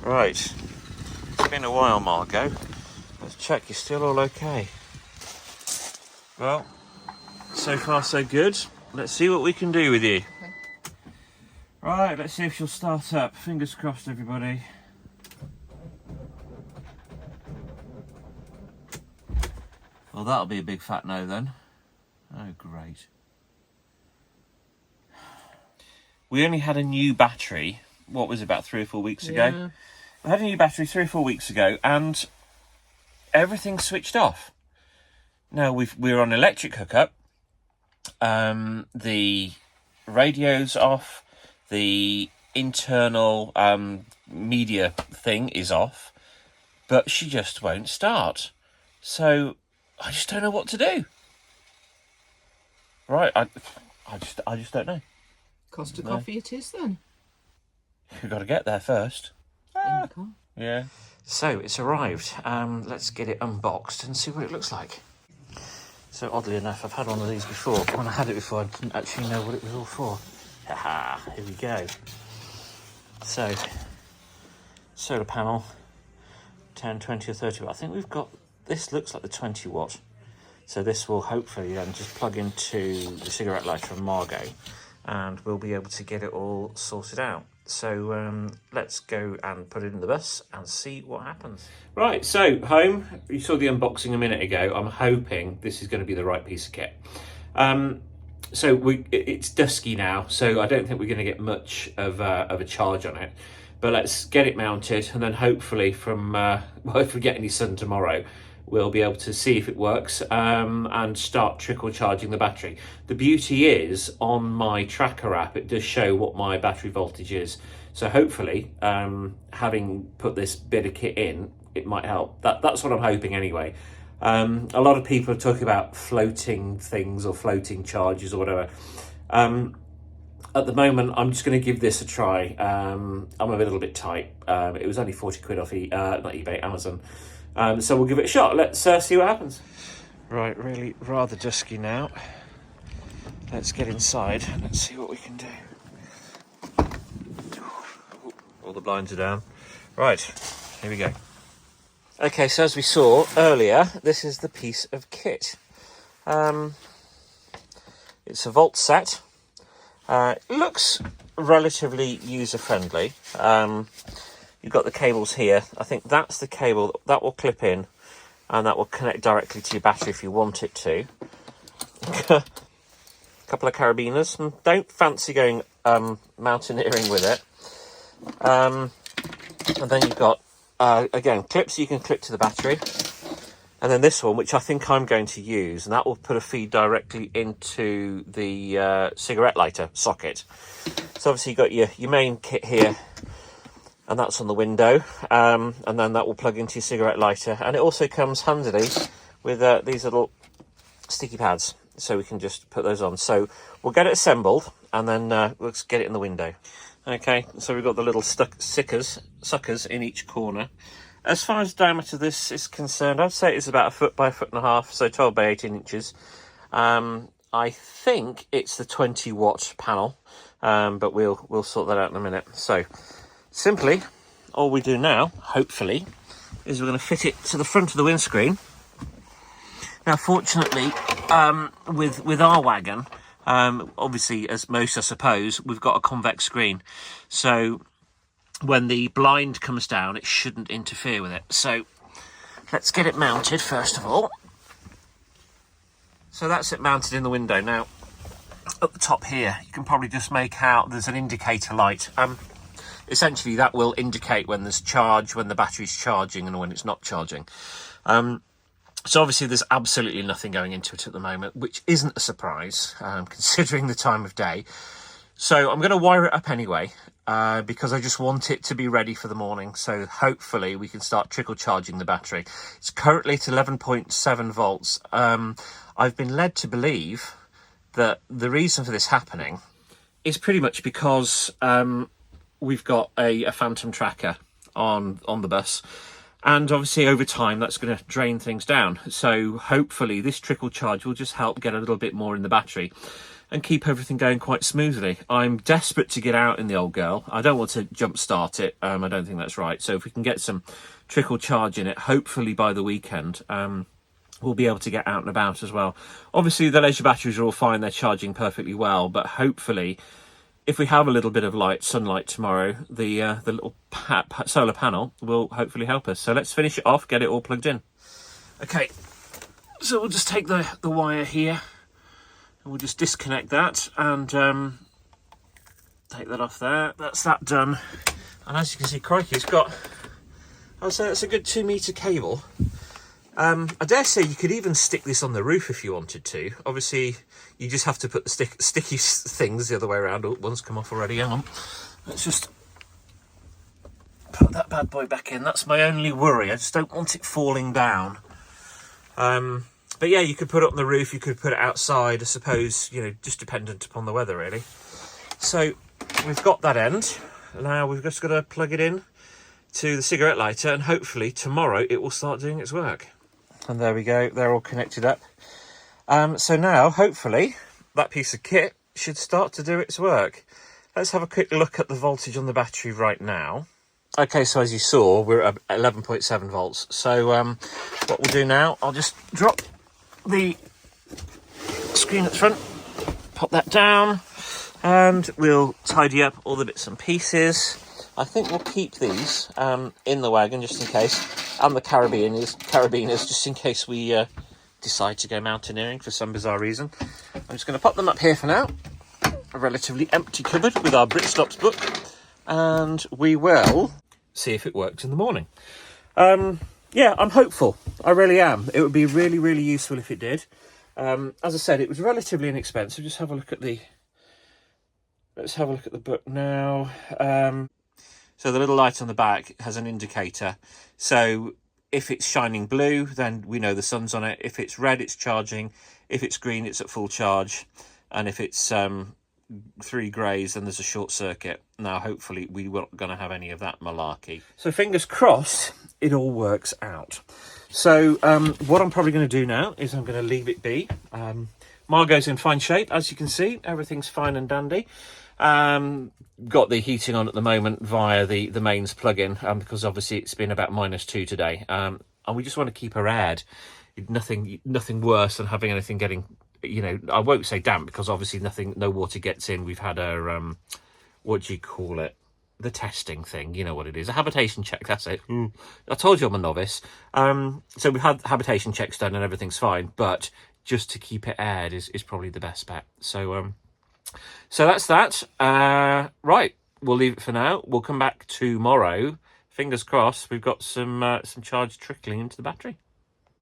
Right, it's been a while, Margo. Let's check you're still all okay. Well, so far so good. Let's see what we can do with you. Okay. Right, let's see if she'll start up. Fingers crossed, everybody. Well, that'll be a big fat no then. Oh, great. We only had a new battery, what was it, about 3 or 4 weeks ago? We had a new battery 3 or 4 weeks ago and everything switched off. Now, we're on electric hookup. The radio's off. The internal media thing is off. But she just won't start. So I just don't know what to do. Right, I just don't know. Costa coffee it is then. We've got to get there first. In the car. Yeah. So it's arrived. Let's get it unboxed and see what it looks like. So oddly enough, I've had one of these before. But when I had it before, I didn't actually know what it was all for. Haha, here we go. So, solar panel, 10, 20 or 30 watt. I think we've got, this looks like the 20 watt. So this will hopefully then just plug into the cigarette lighter and Margo, and we'll be able to get it all sorted out. So let's go and put it in the bus and see what happens. Right, so home, you saw the unboxing a minute ago. I'm hoping this is going to be the right piece of kit. So it's dusky now, so I don't think we're going to get much of a charge on it. But let's get it mounted, and then hopefully from, well, if we get any sun tomorrow, we'll be able to see if it works and start trickle charging the battery. The beauty is, on my tracker app, it does show what my battery voltage is. So hopefully, having put this bit of kit in, it might help. That's what I'm hoping anyway. A lot of people are talking about floating things or floating charges or whatever. At the moment, I'm just going to give this a try. I'm a little bit tight. It was only 40 quid off not eBay, Amazon. So we'll give it a shot. Let's see what happens. Right, really rather dusky now. Let's get inside and let's see what we can do. All the blinds are down. Right, here we go. Okay, so as we saw earlier, this is the piece of kit. It's a volt set. It looks relatively user-friendly. You've got the cables here. I think that's the cable that will clip in and that will connect directly to your battery if you want it to. A couple of carabiners. Don't fancy going mountaineering with it. And then you've got, again, clips you can clip to the battery. And then this one, which I think I'm going to use, and that will put a feed directly into the cigarette lighter socket. So obviously you've got your main kit here, and that's on the window, and then that will plug into your cigarette lighter. And it also comes handily with these little sticky pads, so we can just put those on. So we'll get it assembled, and then let's get it in the window. Okay, so we've got the little suckers in each corner. As far as the diameter of this is concerned, I'd say it's about 1 foot by 1.5 foot, so 12 by 18 inches. I think it's the 20 watt panel, but we'll sort that out in a minute. So simply, all we do now, hopefully, is we're going to fit it to the front of the windscreen. Now, fortunately, with our wagon, obviously, as most I suppose, we've got a convex screen. So when the blind comes down, it shouldn't interfere with it. So let's get it mounted first of all. So that's it mounted in the window. Now, at the top here, you can probably just make out there's an indicator light. Essentially, that will indicate when there's charge, when the battery's charging, and when it's not charging. So obviously, there's absolutely nothing going into it at the moment, which isn't a surprise, considering the time of day. So I'm going to wire it up anyway, because I just want it to be ready for the morning. So hopefully we can start trickle charging the battery. It's currently at 11.7 volts. I've been led to believe that the reason for this happening is pretty much because we've got a phantom tracker on the bus. And obviously over time that's going to drain things down. So hopefully this trickle charge will just help get a little bit more in the battery. and keep everything going quite smoothly. I'm desperate to get out in the old girl. I don't want to jump start it. I don't think that's right. So if we can get some trickle charge in it, hopefully by the weekend, we'll be able to get out and about as well. Obviously the leisure batteries are all fine, they're charging perfectly well, but hopefully if we have a little bit of sunlight tomorrow, the little solar panel will hopefully help us. So let's finish it off, get it all plugged in. Okay, so we'll just take the wire here and we'll just disconnect that and take that off there. That's that done. And as you can see, crikey, it's got, I would say that's a good 2 metre cable. I dare say you could even stick this on the roof if you wanted to. Obviously, you just have to put the sticky things the other way around. Oh, one's come off already. Hang on. Let's just put that bad boy back in. That's my only worry. I just don't want it falling down. But yeah, you could put it on the roof. You could put it outside, I suppose, you know, just dependent upon the weather, really. So we've got that end. Now we've just got to plug it in to the cigarette lighter, and hopefully tomorrow it will start doing its work. And there we go, they're all connected up. So now, hopefully, that piece of kit should start to do its work. Let's have a quick look at the voltage on the battery right now. Okay, so as you saw, we're at 11.7 volts. So what we'll do now, I'll just drop the screen at the front, pop that down, and we'll tidy up all the bits and pieces. I think we'll keep these in the wagon just in case, and the carabiners just in case we decide to go mountaineering for some bizarre reason. I'm just going to pop them up here for now. A relatively empty cupboard with our Britstops book, and we will see if it works in the morning. Yeah, I'm hopeful. I really am. It would be really, really useful if it did. As I said, it was relatively inexpensive. Just have a look at the. Let's have a look at the book now. So the little light on the back has an indicator. So if it's shining blue, then we know the sun's on it. If it's red, it's charging. If it's green, it's at full charge. And if it's 3 greys, then there's a short circuit. Now, hopefully, we weren't going to have any of that malarkey. So fingers crossed, it all works out. So what I'm probably going to do now is I'm going to leave it be. Margo's in fine shape, as you can see. Everything's fine and dandy. Got the heating on at the moment via the mains plug-in, because obviously it's been about -2 today, and we just want to keep her aired. Nothing worse than having anything getting, you know, I won't say damp, because obviously no water gets in. We've had our what do you call it, the testing thing, you know what it is, a habitation check, that's it. I told you I'm a novice. So we've had habitation checks done and everything's fine, but just to keep it aired is probably the best bet. So that's that. Right, we'll leave it for now. We'll come back tomorrow. Fingers crossed, we've got some charge trickling into the battery.